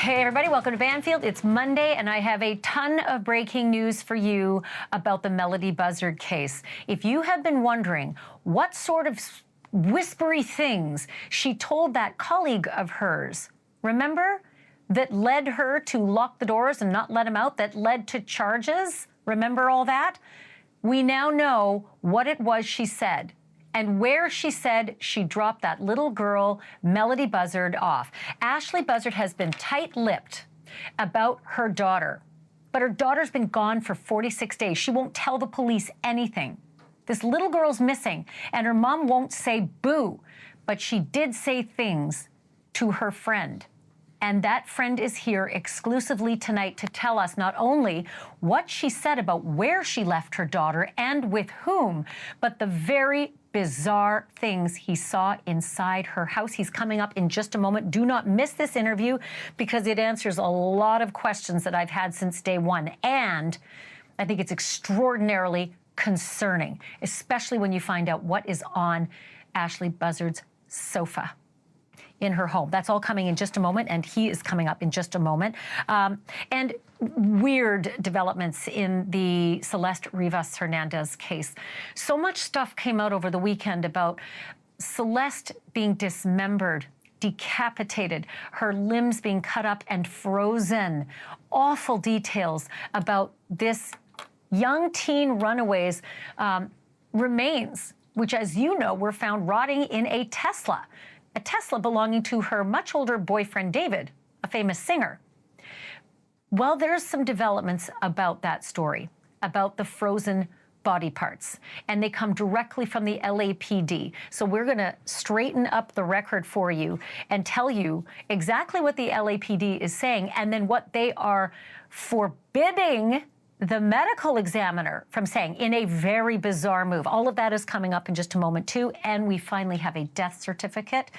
Hey everybody, welcome to Banfield. It's Monday and I have a ton of breaking news for you about the Melody Buzzard case. If you have been wondering what sort of whispery things she told that colleague of hers, remember, that led her to lock the doors and not let him out, that led to charges, remember all that? We now know what it was she said and where she said she dropped that little girl, Melody Buzzard, off. Ashlee Buzzard has been tight-lipped about her daughter, but her daughter's been gone for 46 days. She won't tell the police anything. This little girl's missing, and her mom won't say boo, but she did say things to her friend. And that friend is here exclusively tonight to tell us not only what she said about where she left her daughter and with whom, but the very bizarre things he saw inside her house. He's coming up in just a moment. Do not miss this interview because it answers a lot of questions that I've had since day one. And I think it's extraordinarily concerning, especially when you find out what is on Ashlee Buzzard's sofa in her home. That's all coming in just a moment, and he is coming up in just a moment. And weird developments in the Celeste Rivas Hernandez case. So much stuff came out over the weekend about Celeste being dismembered, decapitated, her limbs being cut up and frozen. Awful details about this young teen runaway's remains, which, as you know, were found rotting in a Tesla belonging to her much older boyfriend, David, a famous singer. Well, there's some developments about that story, about the frozen body parts, and they come directly from the LAPD. So we're going to straighten up the record for you and tell you exactly what the LAPD is saying and then what they are forbidding the medical examiner from saying in a very bizarre move. All of that is coming up in just a moment, too. And we finally have a death certificate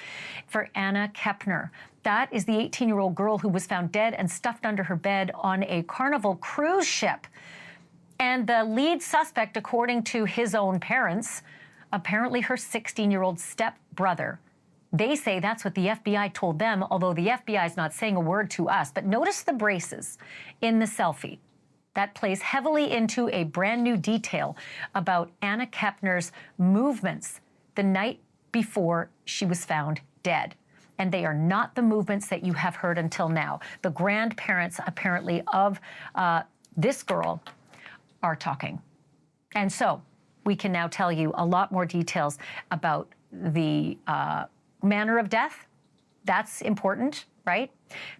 for Anna Kepner. That is the 18-year-old girl who was found dead and stuffed under her bed on a Carnival cruise ship. And the lead suspect, according to his own parents, apparently her 16-year-old stepbrother. They say that's what the FBI told them, although the FBI is not saying a word to us. But notice the braces in the selfie. That plays heavily into a brand new detail about Anna Kepner's movements the night before she was found dead. And they are not the movements that you have heard until now. The grandparents, apparently, of this girl are talking. And so we can now tell you a lot more details about the manner of death. That's important, right?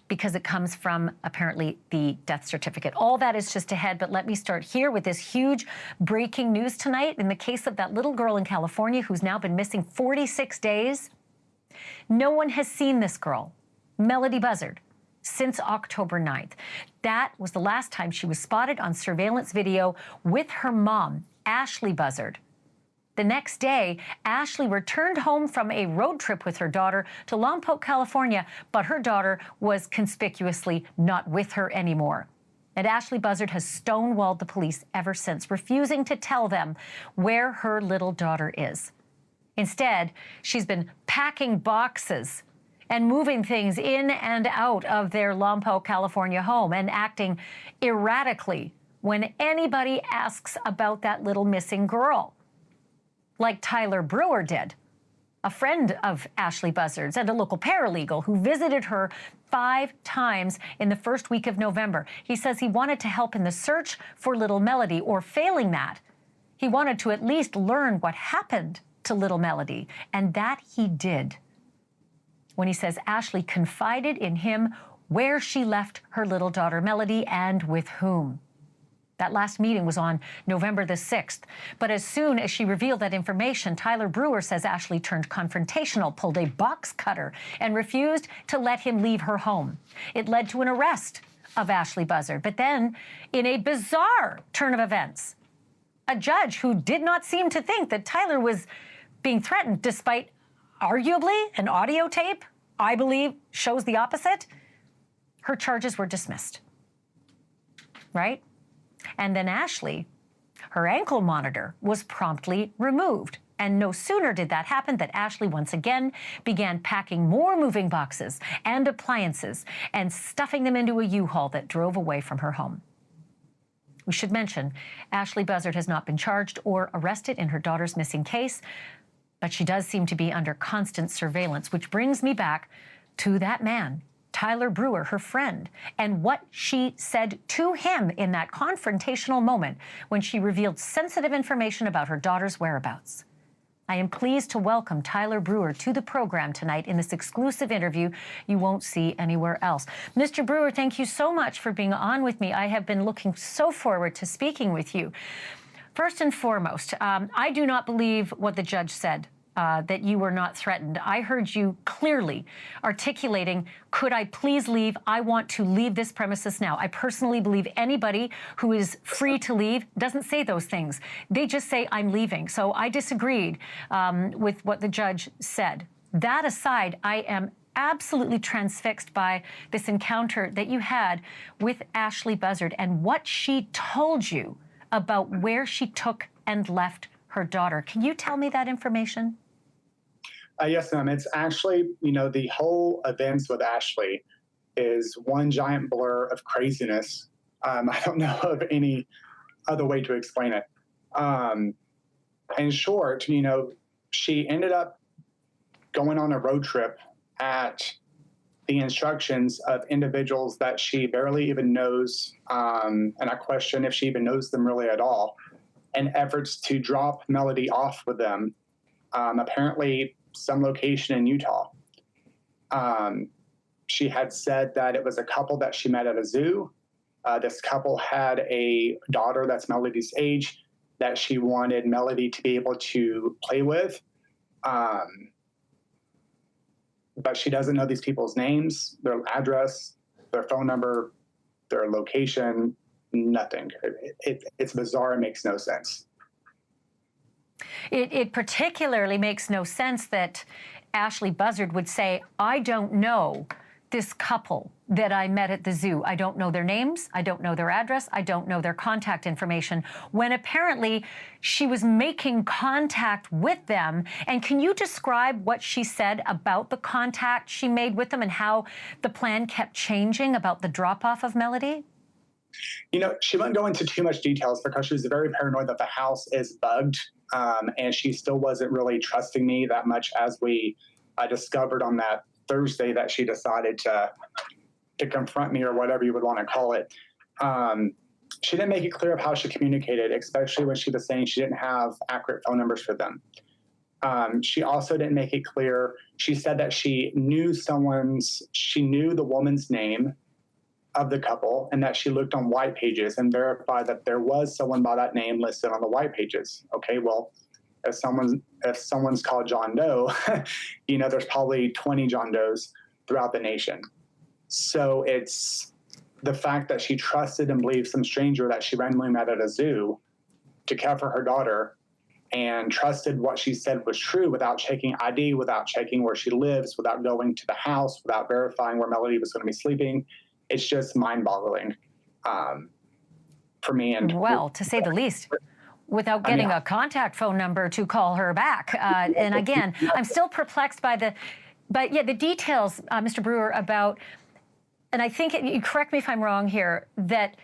Because it comes from, apparently, the death certificate. All that is just ahead, but let me start here with this huge breaking news tonight in the case of that little girl in California who's now been missing 46 days. No one has seen this girl, Melody Buzzard, since October 9th. That was the last time she was spotted on surveillance video with her mom, Ashlee Buzzard. The next day, Ashlee returned home from a road trip with her daughter to Lompoc, California, but her daughter was conspicuously not with her anymore. And Ashlee Buzzard has stonewalled the police ever since, refusing to tell them where her little daughter is. Instead, she's been packing boxes and moving things in and out of their Lompoc, California home and acting erratically when anybody asks about that little missing girl. Like Tyler Brewer did, a friend of Ashlee Buzzard's and a local paralegal who visited her 5 times in the first week of November. He says he wanted to help in the search for little Melody, or failing that, he wanted to at least learn what happened to little Melody, and that he did. When he says Ashlee confided in him where she left her little daughter Melody and with whom. That last meeting was on November the 6th. But as soon as she revealed that information, Tyler Brewer says Ashlee turned confrontational, pulled a box cutter, and refused to let him leave her home. It led to an arrest of Ashlee Buzzard. But then, in a bizarre turn of events, a judge who did not seem to think that Tyler was being threatened, despite arguably an audio tape, I believe, shows the opposite, her charges were dismissed. Right? And then Ashlee, Her ankle monitor was promptly removed. And no sooner did that happen than Ashlee once again began packing more moving boxes and appliances and stuffing them into a U-Haul that drove away from her home. We should mention, Ashlee Buzzard has not been charged or arrested in her daughter's missing case, but she does seem to be under constant surveillance, which brings me back to that man, Tyler Brewer, her friend, and what she said to him in that confrontational moment when she revealed sensitive information about her daughter's whereabouts. I am pleased to welcome Tyler Brewer to the program tonight in this exclusive interview you won't see anywhere else. Mr. Brewer, thank you so much for being on with me. I have been looking so forward to speaking with you. First and foremost, I do not believe what the judge said, that you were not threatened. I heard you clearly articulating, could I please leave? I want to leave this premises now. I personally believe anybody who is free to leave doesn't say those things. They just say, I'm leaving. So I disagreed with what the judge said. That aside, I am absolutely transfixed by this encounter that you had with Ashlee Buzzard and what she told you about where she took and left her daughter. Can you tell me that information? Yes, ma'am. It's actually, the whole events with Ashlee is one giant blur of craziness. I don't know of any other way to explain it. In short, she ended up going on a road trip at the instructions of individuals that she barely even knows, and I question if she even knows them really at all, in efforts to drop Melody off with them, apparently some location in Utah. She had said that it was a couple that she met at a zoo. This couple had a daughter that's Melody's age that she wanted Melody to be able to play with. But she doesn't know these people's names, their address, their phone number, their location, nothing. It's bizarre. It makes no sense. It particularly makes no sense that Ashlee Buzzard would say, I don't know this couple that I met at the zoo. I don't know their names. I don't know their address. I don't know their contact information, when apparently she was making contact with them. And can you describe what she said about the contact she made with them and how the plan kept changing about the drop-off of Melody? She wouldn't go into too much details because she was very paranoid that the house is bugged, and she still wasn't really trusting me that much, as we discovered on that Thursday that she decided to confront me, or whatever you would want to call it. She didn't make it clear of how she communicated, especially when she was saying she didn't have accurate phone numbers for them. She also didn't make it clear. She said that she knew the woman's name of the couple, and that she looked on white pages and verified that there was someone by that name listed on the white pages. Okay, well, if someone's called John Doe, there's probably 20 John Does throughout the nation. So it's the fact that she trusted and believed some stranger that she randomly met at a zoo to care for her daughter, and trusted what she said was true without checking ID, without checking where she lives, without going to the house, without verifying where Melody was going to be sleeping. It's just mind-boggling for me. And well, to say the least, without getting a contact phone number to call her back. And again, I'm still perplexed by the details, Mr. Brewer, about, and I think, you correct me if I'm wrong here, that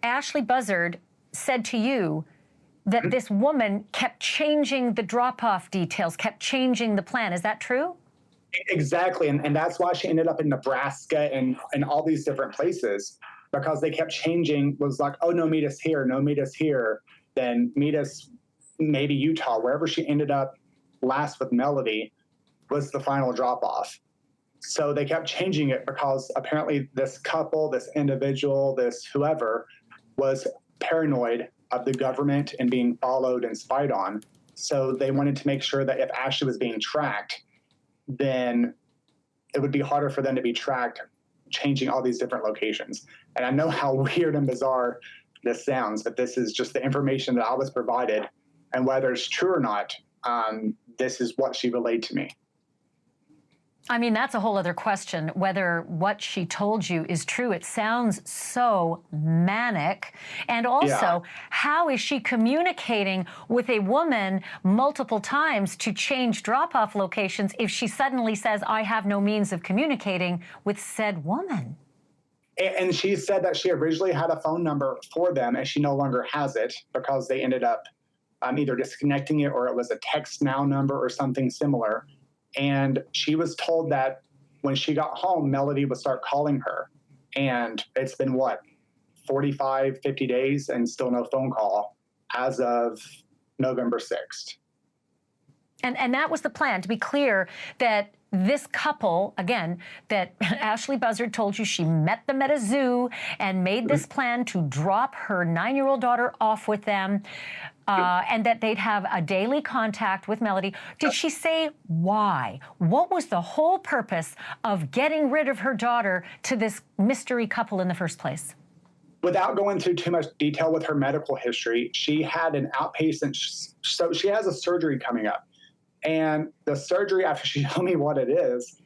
Ashlee Buzzard said to you that this woman kept changing the drop-off details, kept changing the plan. Is that true? Exactly, and that's why she ended up in Nebraska and all these different places, because they kept changing. Was like, oh, no, meet us here, no, meet us here, then meet us maybe Utah. Wherever she ended up last with Melody was the final drop-off. So they kept changing it because apparently this couple, this individual, this whoever, was paranoid of the government and being followed and spied on. So they wanted to make sure that if Ashlee was being tracked, then it would be harder for them to be tracked, changing all these different locations. And I know how weird and bizarre this sounds, but this is just the information that I was provided. And whether it's true or not, this is what she relayed to me. I mean, that's a whole other question, whether what she told you is true. It sounds so manic. And also, how is she communicating with a woman multiple times to change drop-off locations if she suddenly says, I have no means of communicating with said woman? And she said that she originally had a phone number for them, and she no longer has it because they ended up either disconnecting it, or it was a text now number or something similar. And she was told that when she got home, Melody would start calling her. And it's been, what, 45, 50 days and still no phone call as of November 6th. And that was the plan, to be clear, that this couple, again, that Ashlee Buzzard told you she met them at a zoo and made this plan to drop her 9-year-old daughter off with them, and that they'd have a daily contact with Melody. Did she say why? What was the whole purpose of getting rid of her daughter to this mystery couple in the first place? Without going into too much detail with her medical history, she had an outpatient, so she has a surgery coming up. And the surgery, after she told me what it is,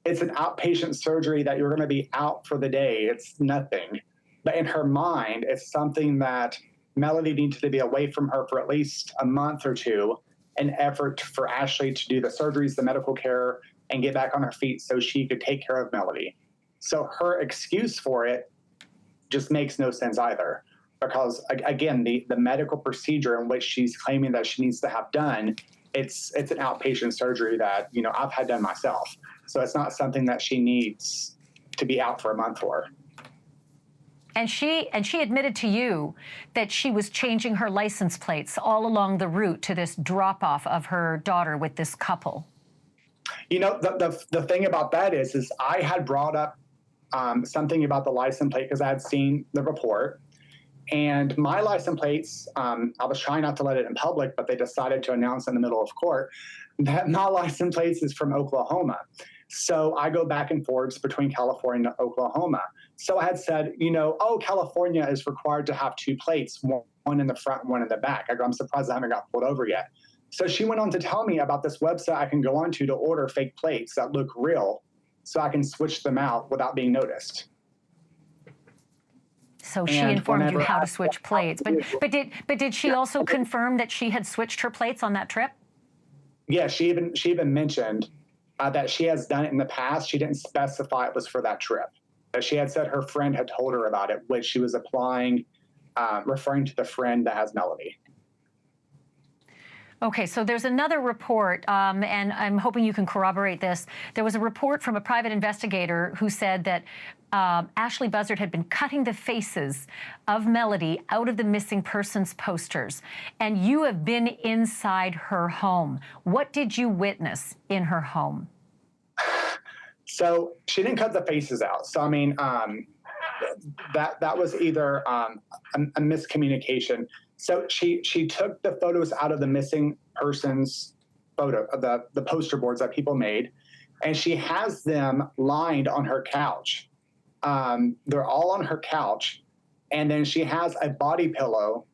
it's an outpatient surgery that you're going to be out for the day. It's nothing. But in her mind, it's something that Melody needed to be away from her for at least a month or two, an effort for Ashlee to do the surgeries, the medical care, and get back on her feet so she could take care of Melody. So her excuse for it just makes no sense either. Because, again, the medical procedure in which she's claiming that she needs to have done, it's an outpatient surgery that, you know, I've had done myself. So it's not something that she needs to be out for a month for. And she admitted to you that she was changing her license plates all along the route to this drop-off of her daughter with this couple. You know, the thing about that is I had brought up something about the license plate because I had seen the report. And my license plates, I was trying not to let it in public, but they decided to announce in the middle of court that my license plates is from Oklahoma. So I go back and forth between California and Oklahoma. So I had said, you know, oh, California is required to have 2 plates, one in the front, one in the back. I go, I'm surprised I haven't got pulled over yet. So she went on to tell me about this website I can go on to order fake plates that look real so I can switch them out without being noticed. So she informed you how to switch plates. But did she also confirm that she had switched her plates on that trip? Yeah, she even mentioned that she has done it in the past. She didn't specify it was for that trip. She had said her friend had told her about it, which she was applying, referring to the friend that has Melody. Okay, so there's another report, and I'm hoping you can corroborate this. There was a report from a private investigator who said that Ashlee Buzzard had been cutting the faces of Melody out of the missing persons posters, and you have been inside her home. What did you witness in her home? So she didn't cut the faces out. So, I mean, that was either a miscommunication. So she took the photos out of the missing persons photo, the poster boards that people made, and she has them lined on her couch. They're all on her couch, and then she has a body pillow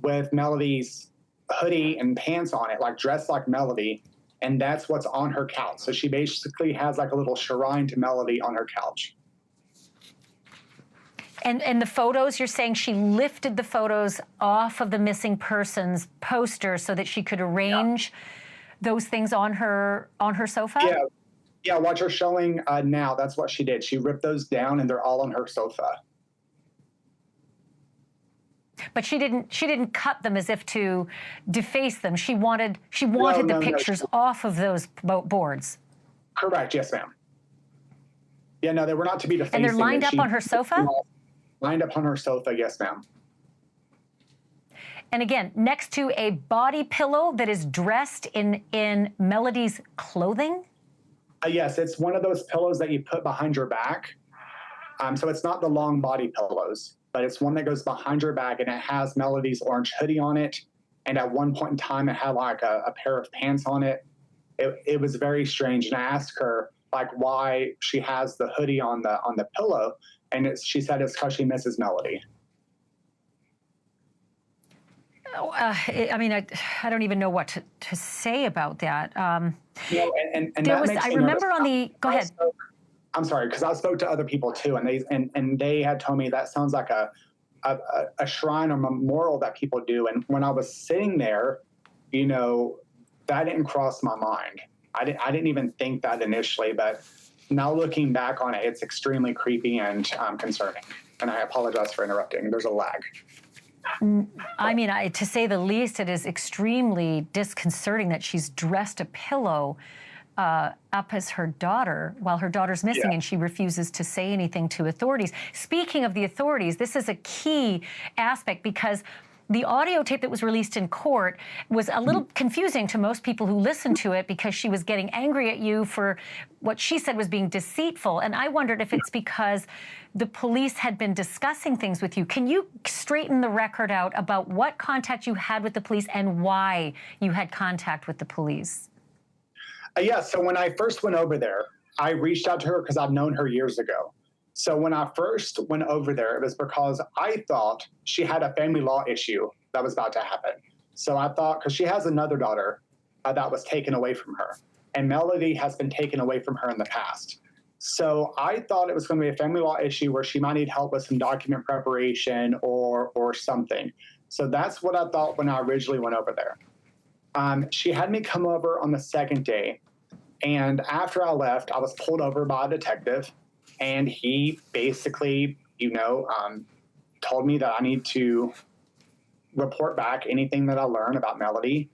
with Melody's hoodie and pants on it, like dressed like Melody, and that's what's on her couch. So she basically has like a little shrine to Melody on her couch. And the photos, you're saying she lifted the photos off of the missing persons poster so that she could arrange those things on her sofa? Yeah, what you're showing now, that's what she did. She ripped those down, and they're all on her sofa. But she didn't cut them as if to deface them. She wanted the pictures off of those boards. Correct. Yes, ma'am. Yeah, no, they were not to be defaced. And they're lined up on her sofa? Lined up on her sofa, yes, ma'am. And again, next to a body pillow that is dressed in Melody's clothing? Yes, it's one of those pillows that you put behind your back. So it's not the long body pillows, but it's one that goes behind your back, and it has Melody's orange hoodie on it. And at one point in time, it had like a pair of pants on it. It was very strange. And I asked her like why she has the hoodie on the pillow, and she said it's because she misses Melody. I mean, I don't even know what to say about that. And there that was, makes I me remember nervous. on the, go ahead. I'm sorry, because I spoke to other people too, and they had told me that sounds like a shrine or memorial that people do. And when I was sitting there, you know, that didn't cross my mind. I didn't even think that initially, but now looking back on it, it's extremely creepy and concerning. And I apologize for interrupting. There's a lag. I mean, to say the least, it is extremely disconcerting that she's dressed a pillow up as her daughter while her daughter's missing, and she refuses to say anything to authorities. Speaking of the authorities, this is a key aspect because the audio tape that was released in court was a little confusing to most people who listened to it because she was getting angry at you for what she said was being deceitful. And I wondered if it's because the police had been discussing things with you. Can you straighten the record out about what contact you had with the police and why you had contact with the police? Yeah, so when I first went over there, I reached out to her because I've known her years ago. So when I first went over there, it was because I thought she had a family law issue that was about to happen. So I thought, because she has another daughter that was taken away from her, and Melody has been taken away from her in the past. So I thought it was going to be a family law issue where she might need help with some document preparation or something. So that's what I thought when I originally went over there. She had me come over on the second day, and after I left, I was pulled over by a detective, and he basically, told me that I need to report back anything that I learn about Melody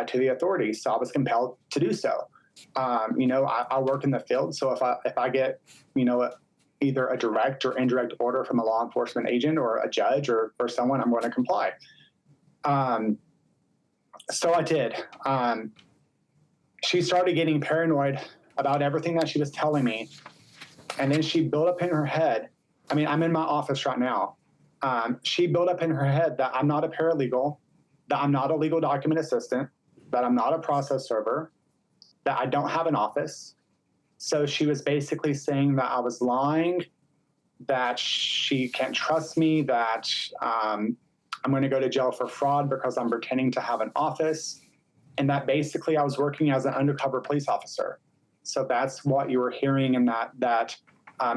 to the authorities. So I was compelled to do so. I work in the field, so if I get, either a direct or indirect order from a law enforcement agent or a judge or someone, I'm going to comply. So I did. She started getting paranoid about everything that she was telling me. And then she built up in her head, I'm in my office right now. She built up in her head that I'm not a paralegal, that I'm not a legal document assistant, that I'm not a process server, that I don't have an office. So she was basically saying that I was lying, that she can't trust me, that I'm going to go to jail for fraud because I'm pretending to have an office, and that basically I was working as an undercover police officer. So that's what you were hearing in that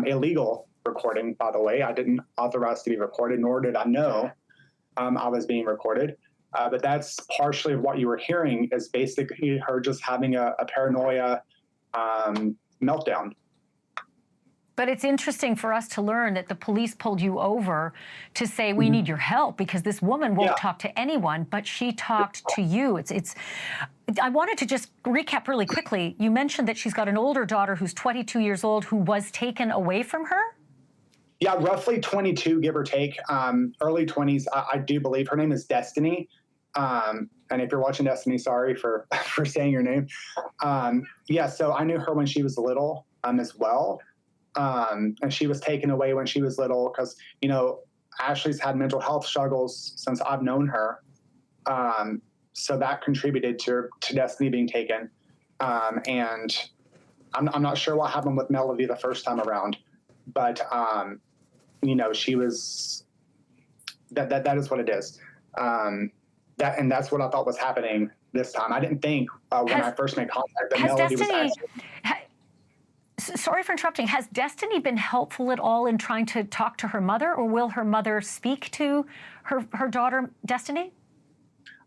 illegal recording, by the way. I didn't authorize to be recorded, nor did I know I was being recorded. But that's partially what you were hearing is basically her just having a paranoia meltdown. But it's interesting for us to learn that the police pulled you over to say, we need your help because this woman won't talk to anyone, but she talked to you. I wanted to just recap really quickly. You mentioned that she's got an older daughter who's 22 years old who was taken away from her? Yeah, roughly 22, give or take, early 20s. I do believe her name is Destiny. And if you're watching Destiny, sorry for saying your name. So I knew her when she was little as well. And she was taken away when she was little because, Ashlee's had mental health struggles since I've known her. So that contributed to Destiny being taken. And I'm not sure what happened with Melody the first time around, but, she was, that is what it is. And that's what I thought was happening this time. I didn't think when I first made contact that Melody was actually... Sorry for interrupting. Has Destiny been helpful at all in trying to talk to her mother, or will her mother speak to her daughter, Destiny?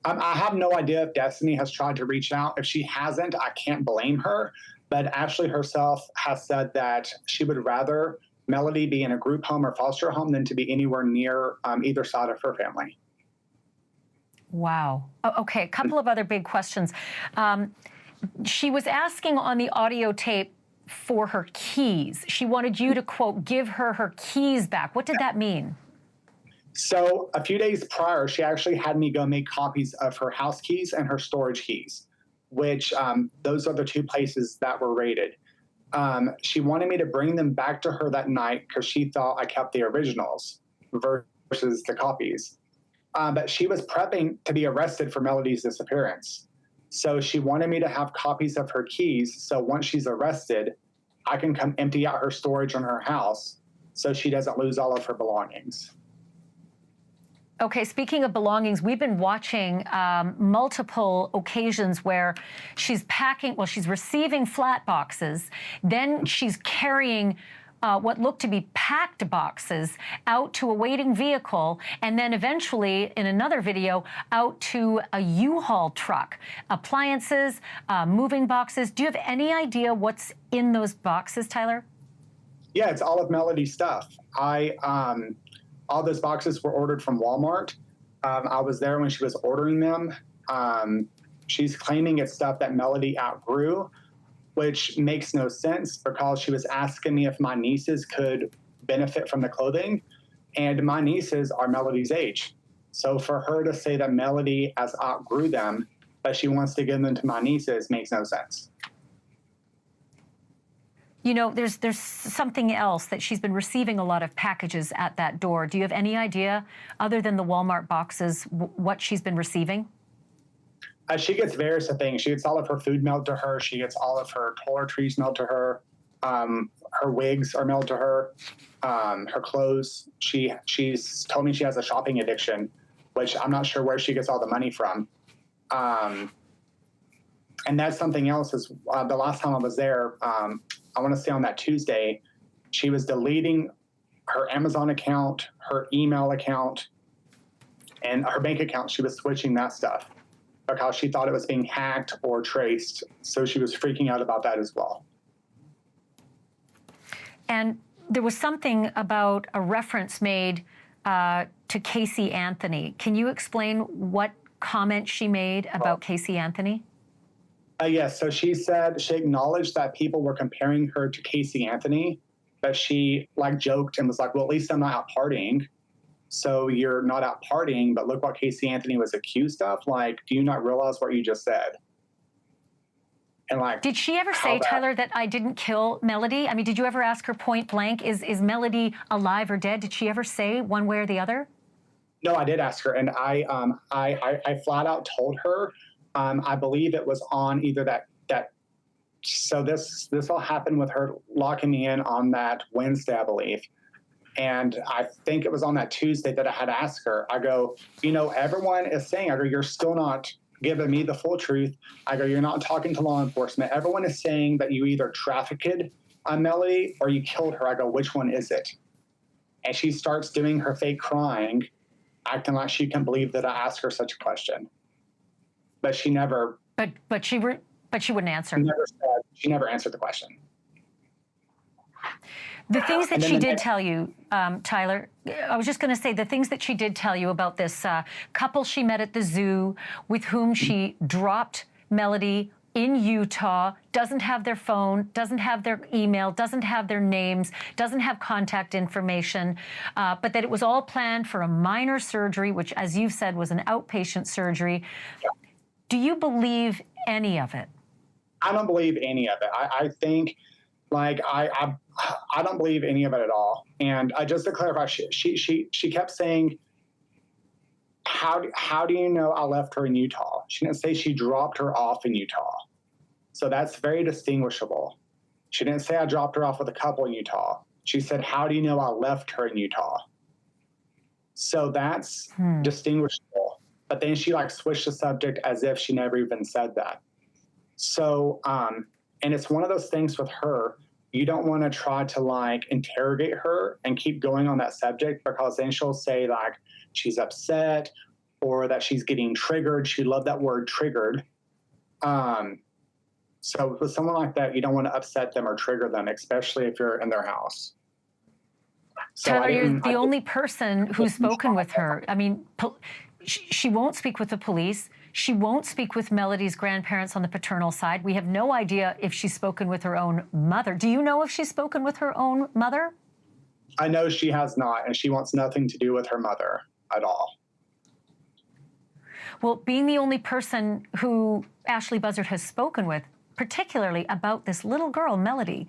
I have no idea if Destiny has tried to reach out. If she hasn't, I can't blame her. But Ashlee herself has said that she would rather Melody be in a group home or foster home than to be anywhere near either side of her family. Wow. Okay, a couple of other big questions. She was asking on the audio tape for her keys. She wanted you to, quote, give her keys back. What did that mean? So a few days prior, she actually had me go make copies of her house keys and her storage keys, which those are the two places that were raided. She wanted me to bring them back to her that night because she thought I kept the originals versus the copies. But she was prepping to be arrested for Melody's disappearance. So she wanted me to have copies of her keys. So once she's arrested, I can come empty out her storage in her house so she doesn't lose all of her belongings. Okay, speaking of belongings, we've been watching multiple occasions where she's packing, well, she's receiving flat boxes, then she's carrying what looked to be packed boxes out to a waiting vehicle, and then eventually, in another video, out to a U-Haul truck. Appliances, moving boxes. Do you have any idea what's in those boxes, Tyler? Yeah, it's all of Melody's stuff. All those boxes were ordered from Walmart. I was there when she was ordering them. She's claiming it's stuff that Melody outgrew, which makes no sense because she was asking me if my nieces could benefit from the clothing, and my nieces are Melody's age. So for her to say that Melody has outgrew them, but she wants to give them to my nieces makes no sense. You know, there's something else that she's been receiving a lot of packages at that door. Do you have any idea, other than the Walmart boxes, what she's been receiving? She gets various things. She gets all of her food mailed to her. She gets all of her toiletries mailed to her. Her wigs are mailed to her. Her clothes. She's told me she has a shopping addiction, which I'm not sure where she gets all the money from. And that's something else. Is the last time I was there, I want to say on that Tuesday, she was deleting her Amazon account, her email account, and her bank account. She was switching that stuff because she thought it was being hacked or traced. So she was freaking out about that as well. And there was something about a reference made to Casey Anthony. Can you explain what comment she made about Casey Anthony? Yes, so she said she acknowledged that people were comparing her to Casey Anthony, but she joked and was like, well, at least I'm not out partying. So you're not out partying, but look what Casey Anthony was accused of. Do you not realize what you just said? And did she ever say, Tyler, that I didn't kill Melody? I mean, did you ever ask her point blank, is Melody alive or dead? Did she ever say one way or the other? No, I did ask her, and I flat out told her. I believe it was on either that. So this all happened with her locking me in on that Wednesday, I believe. And I think it was on that Tuesday that I had asked her. I go, everyone is saying, I go, you're still not giving me the full truth. I go, you're not talking to law enforcement. Everyone is saying that you either trafficked Melody or you killed her. I go, which one is it? And she starts doing her fake crying, acting like she can believe that I asked her such a question. But she never. But she wouldn't answer. She never answered the question. The things that she did tell you, Tyler, I was just going to say the things that she did tell you about this couple she met at the zoo with whom she dropped Melody in Utah, doesn't have their phone, doesn't have their email, doesn't have their names, doesn't have contact information, but that it was all planned for a minor surgery, which, as you've said, was an outpatient surgery. Yeah. Do you believe any of it? I don't believe any of it. I think, I don't believe any of it at all. And just to clarify, she kept saying, how do you know I left her in Utah? She didn't say she dropped her off in Utah. So that's very distinguishable. She didn't say I dropped her off with a couple in Utah. She said, how do you know I left her in Utah? So that's distinguishable. But then she switched the subject as if she never even said that. So, and it's one of those things with her, you don't want to try to interrogate her and keep going on that subject, because then she'll say she's upset or that she's getting triggered. She loved that word, triggered. So with someone like that, you don't want to upset them or trigger them, especially if you're in their house. So Tyler, you're the only person who's spoken with her. I mean, she won't speak with the police. She won't speak with Melody's grandparents on the paternal side. We have no idea if she's spoken with her own mother. Do you know if she's spoken with her own mother? I know she has not, and she wants nothing to do with her mother at all. Well, being the only person who Ashlee Buzzard has spoken with, particularly about this little girl, Melody,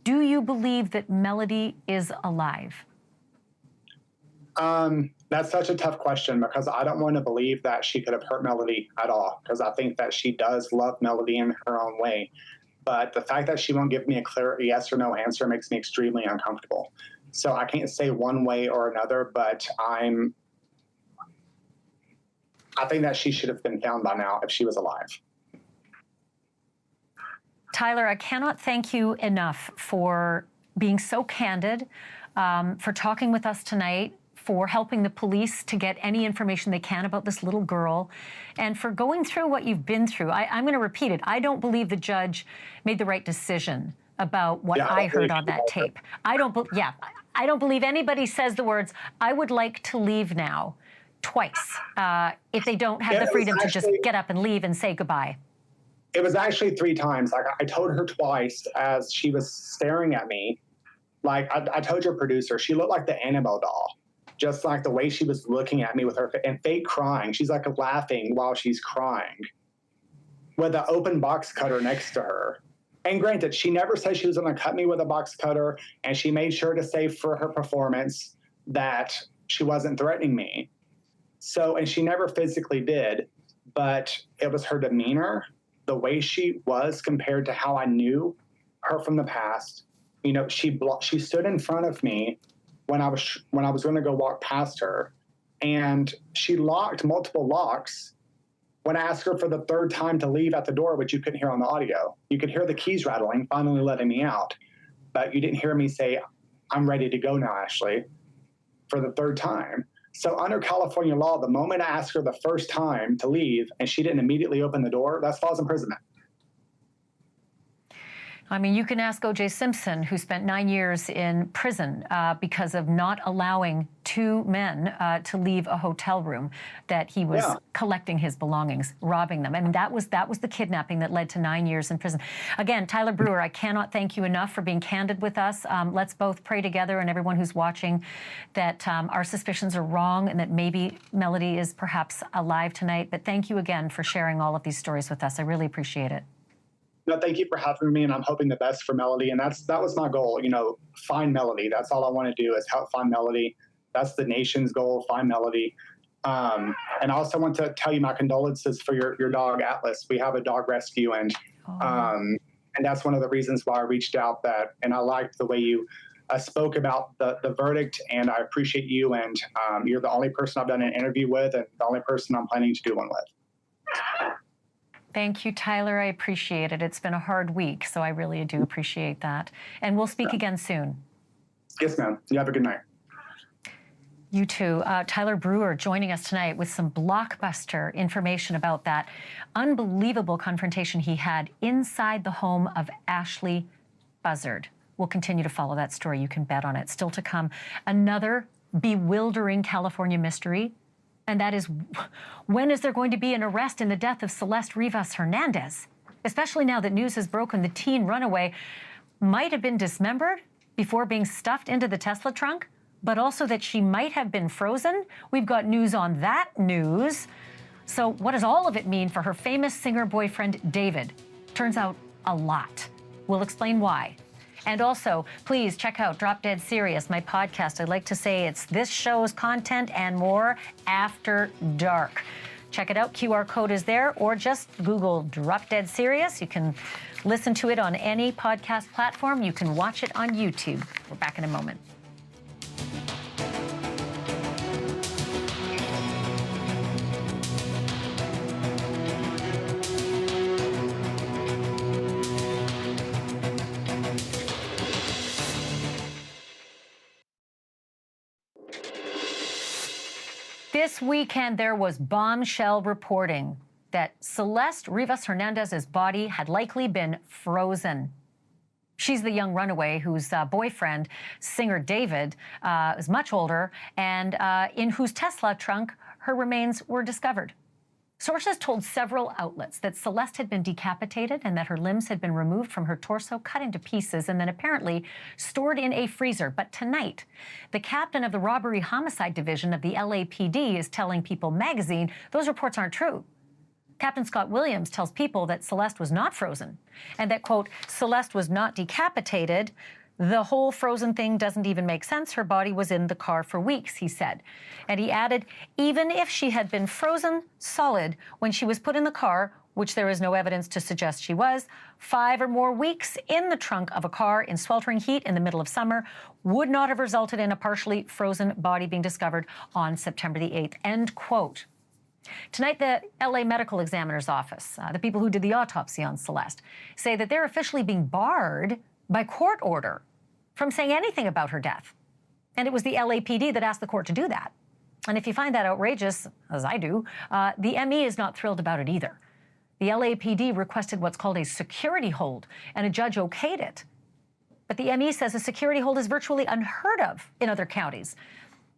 do you believe that Melody is alive? That's such a tough question, because I don't want to believe that she could have hurt Melody at all, because I think that she does love Melody in her own way. But the fact that she won't give me a clear yes or no answer makes me extremely uncomfortable. So I can't say one way or another, but I'm I think that she should have been found by now if she was alive. Tyler, I cannot thank you enough for being so candid, for talking with us tonight, for helping the police to get any information they can about this little girl, and for going through what you've been through. I'm going to repeat it. I don't believe the judge made the right decision about what I heard on that tape. I don't believe anybody says the words, "I would like to leave now," twice, if they don't have the freedom to just get up and leave and say goodbye. It was actually 3 times. Like, I told her twice as she was staring at me. Like, I told your producer, she looked like the Annabelle doll. Just like the way she was looking at me with her, and fake crying. She's like laughing while she's crying with an open box cutter next to her. And granted, she never said she was going to cut me with a box cutter, and she made sure to say for her performance that she wasn't threatening me. So, and she never physically did, but it was her demeanor, the way she was compared to how I knew her from the past. You know, she stood in front of me when I was going to go walk past her, and she locked multiple locks when I asked her for the 3rd time to leave at the door, which you couldn't hear on the audio. You could hear the keys rattling, finally letting me out, but you didn't hear me say, "I'm ready to go now, Ashlee," for the 3rd time. So under California law, the moment I asked her the 1st time to leave and she didn't immediately open the door, that's false imprisonment. I mean, you can ask O.J. Simpson, who spent 9 years in prison because of not allowing 2 men to leave a hotel room that he was collecting his belongings, robbing them. I mean, that was the kidnapping that led to 9 years in prison. Again, Tyler Brewer, I cannot thank you enough for being candid with us. Let's both pray together, and everyone who's watching, that our suspicions are wrong and that maybe Melody is perhaps alive tonight. But thank you again for sharing all of these stories with us. I really appreciate it. No, thank you for having me, and I'm hoping the best for Melody. And that was my goal, you know, find Melody. That's all I want to do is help find Melody. That's the nation's goal, find Melody. And I also want to tell you my condolences for your dog, Atlas. We have a dog rescue, and that's one of the reasons why I reached out. And I liked the way you spoke about the verdict, and I appreciate you. And you're the only person I've done an interview with, and the only person I'm planning to do one with. Thank you, Tyler. I appreciate it. It's been a hard week, so I really do appreciate that. And we'll speak again soon. Yes, ma'am. You have a good night. You too. Tyler Brewer joining us tonight with some blockbuster information about that unbelievable confrontation he had inside the home of Ashlee Buzzard. We'll continue to follow that story. You can bet on it. Still to come, another bewildering California mystery. And that is, when is there going to be an arrest in the death of Celeste Rivas Hernandez? Especially now that news has broken the teen runaway might have been dismembered before being stuffed into the Tesla trunk, but also that she might have been frozen. We've got news on that news. So what does all of it mean for her famous singer boyfriend, David? Turns out a lot. We'll explain why. And also, please check out Drop Dead Serious, my podcast. I'd like to say it's this show's content and more after dark. Check it out. QR code is there, or just Google Drop Dead Serious. You can listen to it on any podcast platform. You can watch it on YouTube. We're back in a moment. This weekend, there was bombshell reporting that Celeste Rivas Hernandez's body had likely been frozen. She's the young runaway whose boyfriend, singer David, is much older, and in whose Tesla trunk her remains were discovered. Sources told several outlets that Celeste had been decapitated and that her limbs had been removed from her torso, cut into pieces, and then apparently stored in a freezer. But tonight, the captain of the Robbery Homicide Division of the LAPD is telling People magazine those reports aren't true. Captain Scott Williams tells People that Celeste was not frozen and that, quote, Celeste was not decapitated. The whole frozen thing doesn't even make sense. Her body was in the car for weeks, he said. And he added, even if she had been frozen solid when she was put in the car, which there is no evidence to suggest she was, 5 or more weeks in the trunk of a car in sweltering heat in the middle of summer would not have resulted in a partially frozen body being discovered on September the 8th, end quote. Tonight, the LA Medical Examiner's Office, the people who did the autopsy on Celeste, say that they're officially being barred by court order from saying anything about her death. And it was the LAPD that asked the court to do that. And if you find that outrageous, as I do, the ME is not thrilled about it either. The LAPD requested what's called a security hold, and a judge okayed it. But the ME says a security hold is virtually unheard of in other counties,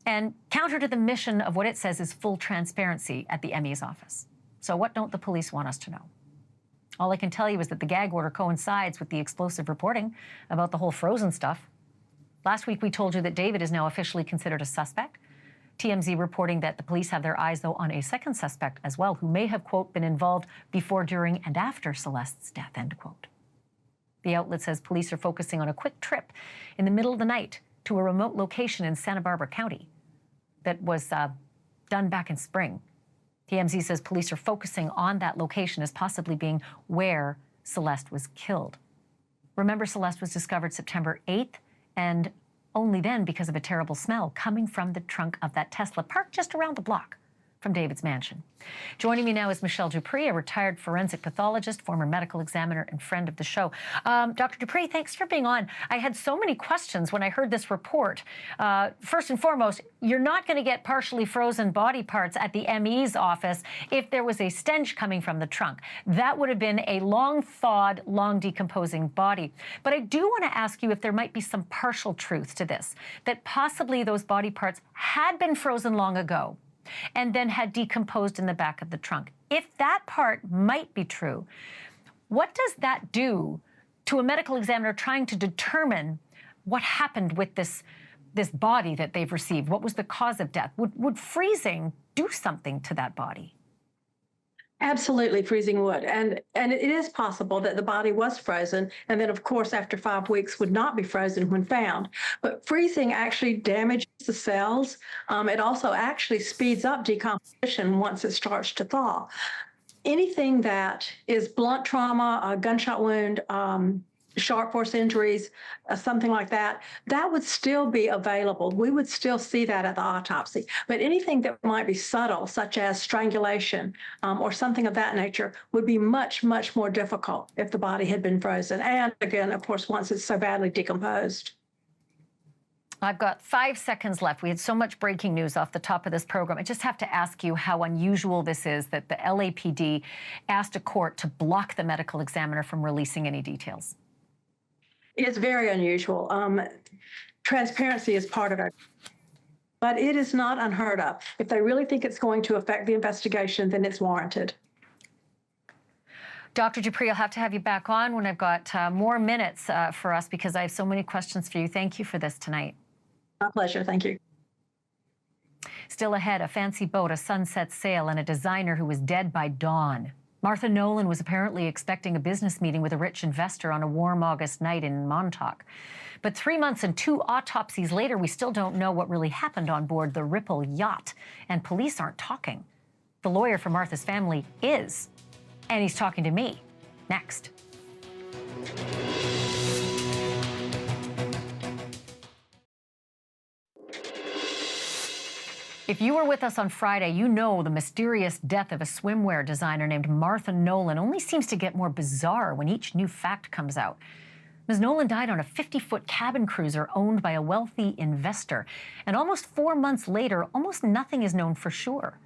and counter to the mission of what it says is full transparency at the ME's office. So what don't the police want us to know? All I can tell you is that the gag order coincides with the explosive reporting about the whole frozen stuff. Last week, we told you that David is now officially considered a suspect. TMZ reporting that the police have their eyes, though, on a second suspect as well, who may have, quote, been involved before, during, and after Celeste's death, end quote. The outlet says police are focusing on a quick trip in the middle of the night to a remote location in Santa Barbara County that was done back in spring. TMZ says police are focusing on that location as possibly being where Celeste was killed. Remember, Celeste was discovered September 8th, and only then because of a terrible smell coming from the trunk of that Tesla parked just around the block from David's mansion. Joining me now is Michelle Dupree, a retired forensic pathologist, former medical examiner, and friend of the show. Dr. Dupree, thanks for being on. I had so many questions when I heard this report. First and foremost, you're not going to get partially frozen body parts at the ME's office if there was a stench coming from the trunk. That would have been a long thawed, long decomposing body. But I do want to ask you if there might be some partial truth to this, that possibly those body parts had been frozen long ago and then had decomposed in the back of the trunk. If that part might be true, what does that do to a medical examiner trying to determine what happened with this body that they've received? What was the cause of death? Would freezing do something to that body? Absolutely, freezing would. And it is possible that the body was frozen, and then, of course, after 5 weeks would not be frozen when found. But freezing actually damages the cells. It also actually speeds up decomposition once it starts to thaw. Anything that is blunt trauma, a gunshot wound, sharp force injuries, something like that, that would still be available. We would still see that at the autopsy. But anything that might be subtle, such as strangulation or something of that nature, would be much, much more difficult if the body had been frozen. And again, of course, once it's so badly decomposed. I've got 5 seconds left. We had so much breaking news off the top of this program. I just have to ask you how unusual this is that the LAPD asked a court to block the medical examiner from releasing any details. It's very unusual. Transparency is part of it, but it is not unheard of. If they really think it's going to affect the investigation, then it's warranted. Dr. Dupree, I'll have to have you back on when I've got more minutes for us, because I have so many questions for you. Thank you for this tonight. My pleasure. Thank you. Still ahead, a fancy boat, a sunset sail, and a designer who was dead by dawn. Martha Nolan was apparently expecting a business meeting with a rich investor on a warm August night in Montauk. But 3 months and 2 autopsies later, we still don't know what really happened on board the Ripple yacht, and police aren't talking. The lawyer for Martha's family is, and he's talking to me. Next. If you were with us on Friday, you know the mysterious death of a swimwear designer named Martha Nolan only seems to get more bizarre when each new fact comes out. Ms. Nolan died on a 50-foot cabin cruiser owned by a wealthy investor. And almost 4 months later, almost nothing is known for sure.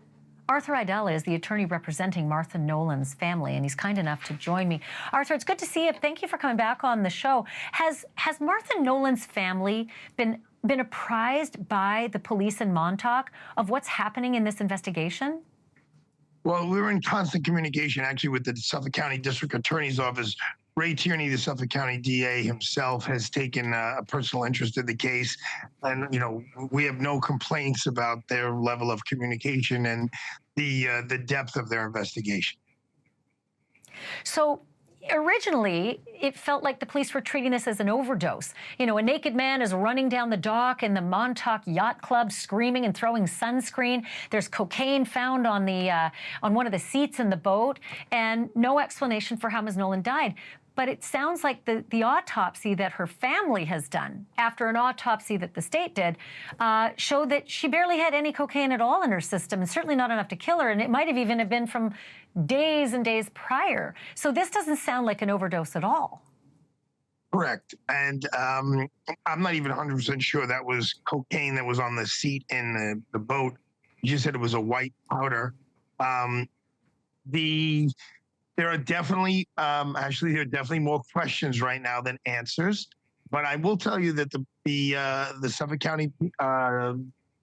Arthur Idella is the attorney representing Martha Nolan's family, and he's kind enough to join me. Arthur, it's good to see you. Thank you for coming back on the show. Has Martha Nolan's family been apprised by the police in Montauk of what's happening in this investigation? Well, we were in constant communication, actually, with the Suffolk County District Attorney's Office. Ray Tierney, the Suffolk County DA himself, has taken a personal interest in the case. And, you know, we have no complaints about their level of communication and the depth of their investigation. So originally, it felt like the police were treating this as an overdose. You know, a naked man is running down the dock in the Montauk Yacht Club, screaming and throwing sunscreen. There's cocaine found on one of the seats in the boat, and no explanation for how Ms. Nolan died. But it sounds like the autopsy that her family has done, after an autopsy that the state did, showed that she barely had any cocaine at all in her system, and certainly not enough to kill her. And it might have even have been from days and days prior. So this doesn't sound like an overdose at all. Correct. And I'm not even 100% sure that was cocaine that was on the seat in the boat. You just said it was a white powder. There are definitely, actually, there are definitely more questions right now than answers. But I will tell you that the Suffolk County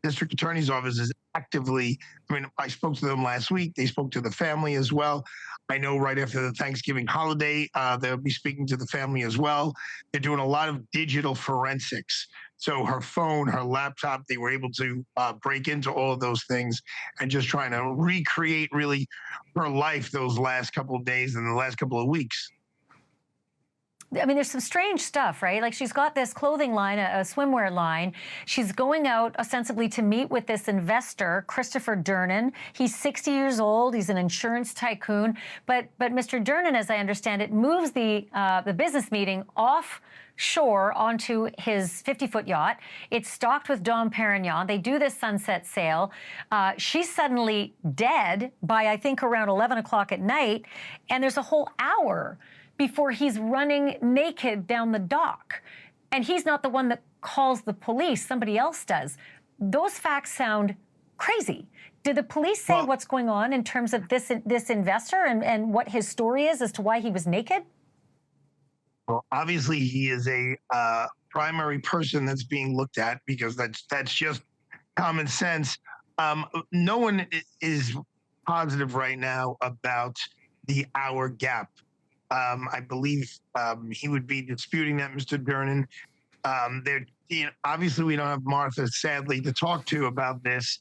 District Attorney's Office is actively, I mean, I spoke to them last week. They spoke to the family as well. I know right after the Thanksgiving holiday, they'll be speaking to the family as well. They're doing a lot of digital forensics. So her phone, her laptop, they were able to break into all of those things and just trying to recreate really her life those last couple of days and the last couple of weeks. I mean, there's some strange stuff, right? Like she's got this clothing line, a swimwear line. She's going out ostensibly to meet with this investor, Christopher Durnan. He's 60 years old. He's an insurance tycoon. But Mr. Durnan, as I understand it, moves the business meeting offshore onto his 50-foot yacht. It's stocked with Dom Perignon. They do this sunset sail. She's suddenly dead by, I think, around 11 o'clock at night. And there's a whole hour before he's running naked down the dock. And he's not the one that calls the police, somebody else does. Those facts sound crazy. Did the police say what's going on in terms of this investor and what his story is as to why he was naked? Well, obviously he is a primary person that's being looked at because that's just common sense. No one is positive right now about the hour gap. I believe he would be disputing that, Mr. Durnan. Obviously, we don't have Martha, sadly, to talk to about this,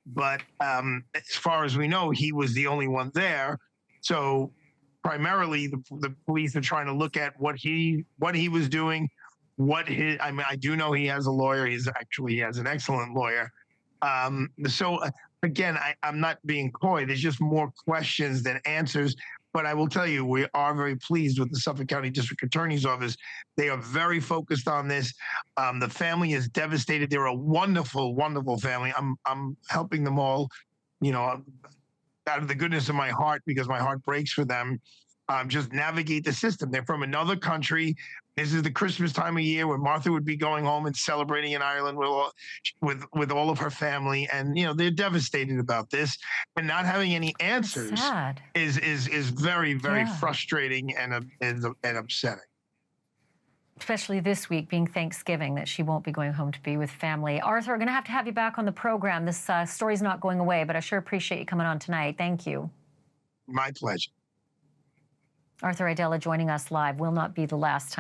but as far as we know, he was the only one there. So primarily, the police are trying to look at what he was doing, I mean, I do know he has a lawyer. He has an excellent lawyer. So again, I'm not being coy. There's just more questions than answers. But I will tell you, we are very pleased with the Suffolk County District Attorney's Office. They are very focused on this. The family is devastated. They're a wonderful, wonderful family. I'm helping them all, out of the goodness of my heart, because my heart breaks for them. Just navigate the system. They're from another country. This is the Christmas time of year where Martha would be going home and celebrating in Ireland with all of her family, and they're devastated about this, and not having any answers is very, very frustrating and upsetting. Especially this week being Thanksgiving, that she won't be going home to be with family. Arthur, we're going to have you back on the program. This story's not going away, but I sure appreciate you coming on tonight. Thank you. My pleasure. Arthur Aidala joining us live. Will not be the last time.